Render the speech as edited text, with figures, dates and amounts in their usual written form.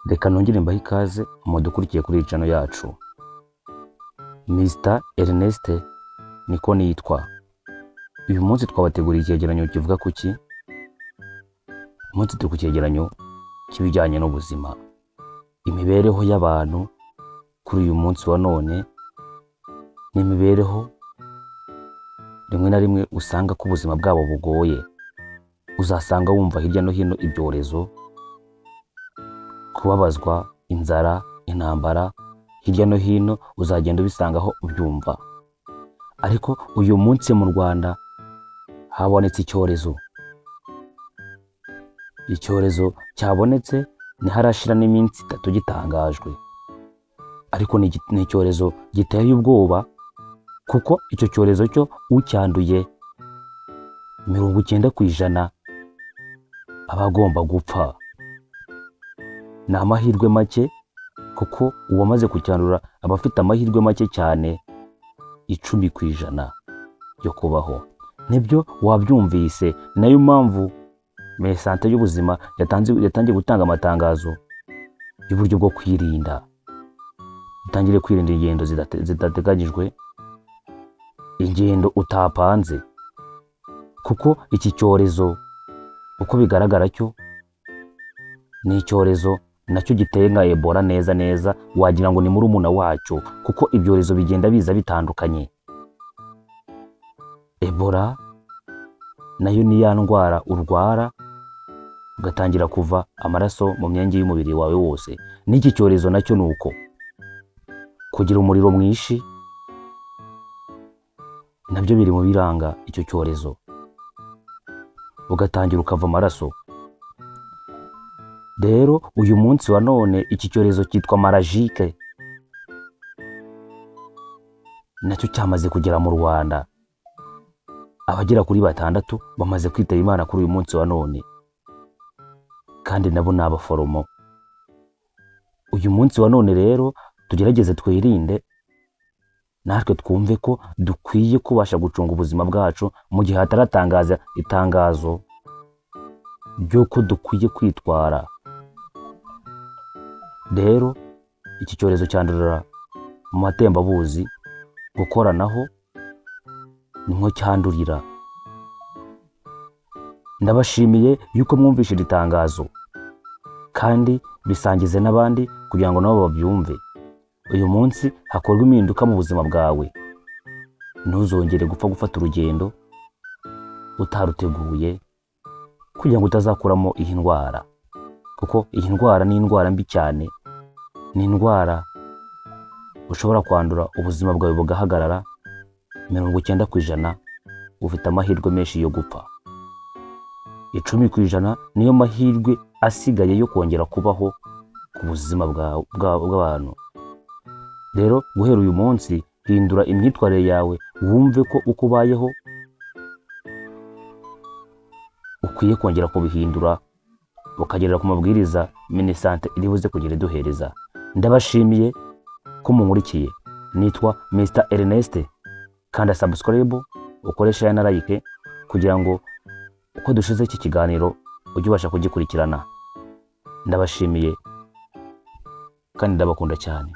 Reka nongere mbahe ikaze mu dukurikiye kuri iyi channel yacu. Mr Ernest niko nitwa. Uyu munsi twabateguriye icyegeranyo kivuga kuki? Umunsi turi ku cyegeranyo kibijyanye n'ubuzima, imibereho y'abantu kuri uyu munsi wa none, n'imibereho rimwe na rimwe usanga ko ubuzima bwabo bugoye. Uzasanga wumva hirya no hino ibyorezo, kubabazwa, inzara, intambara, hirya no hino uzagenda ubisangaho ubyumva. Ariko uyu munsi mu Rwanda habonetse icyorezo. Icyorezo cyabonetse ntiharashira n'iminsi 3 gitangajwe, ariko ni icyorezo giteye ubwoba, kuko icyo cyorezo cyo ucyanduye 90% abagomba gupfa. Ni amahirwe make, kuko uwamaze kucyandura abafite amahirwe make cyane 10% yo kubaho. Nibyo wabyumvise, nayo mpamvu Minisante y'Ubuzima yatangiye gutanga amatangazo y'uburyo bwo kwirinda. Utangire kwirinda ingendo zidateganyijwe, ingendo utapanze, kuko iki cyorezo uko bigaragara cyo ni icyorezo nacyo giteye nka Ebola neza, wagira ngo ni murumuna wacyo, kuko ibyorezo bigenda biza bitandukanye. Ebola nayo ni ya ndwara urwara ugatangira kuva amaraso mu myenge y'umubiri wawe wose. N'iki cyorezo nacyo nuko, kugira umuriro mwinshi nabyo biri mu biranga icyo cyorezo, ugatangira ukava amaraso. Rero uyu munsi wa none iki cyorezo cyitwa marajike, nacyo cyamaze kugera mu Rwanda. Abagera kuri 6 bamaze kwitaba Imana kuri uyu munsi wa none, kandi nabo ni abaforomo. Uyu munsi wa none rero tugerageze twirinde, natwe twumve ko dukwiye kubasha gucunga ubuzima bwacu mu gihe hataratangaza itangazo ry'uko dukwiye kwitwara. Rero iki cyorezo cyandurira mu matembabuzi, gukoranaho nimwo cyandurira. Ndabashimiye yuko mwumvishe iri tangazo, kandi bisangize n'abandi kugira ngo nabo babyumve. Uyu munsi hakorwa impinduka mu buzima bwawe. Ntuzongere gufata urugendo utaruteguye, kugira ngo utazakuramo iyi ndwara, kuko iyi ndwara ni indwara mbi cyane. Ni indwara ushobora kwandura ubuzima bwawe bugahagarara 90%. Ufite amahirwe menshi yo gupfa. 10% niyo mahirwe asigaye yo kongera kubaho ku buzima bw'abantu. Rero guhera uyu munsi hindura imyitwarire yawe, wumve ko uko ubayeho ukwiye kongera kubihindura, ukagerera ku mabwiriza Minisante iri buze kugira iduhereza. Ndabashimiye ko munkurikiye. Nitwa Mr Ernest, kanda subscribe, ukoresha na like, kugira ngo uko dushize iki kiganiro ujye ubasha kugikurikirana. Ndabashimiye kandi ndabakunda cyane.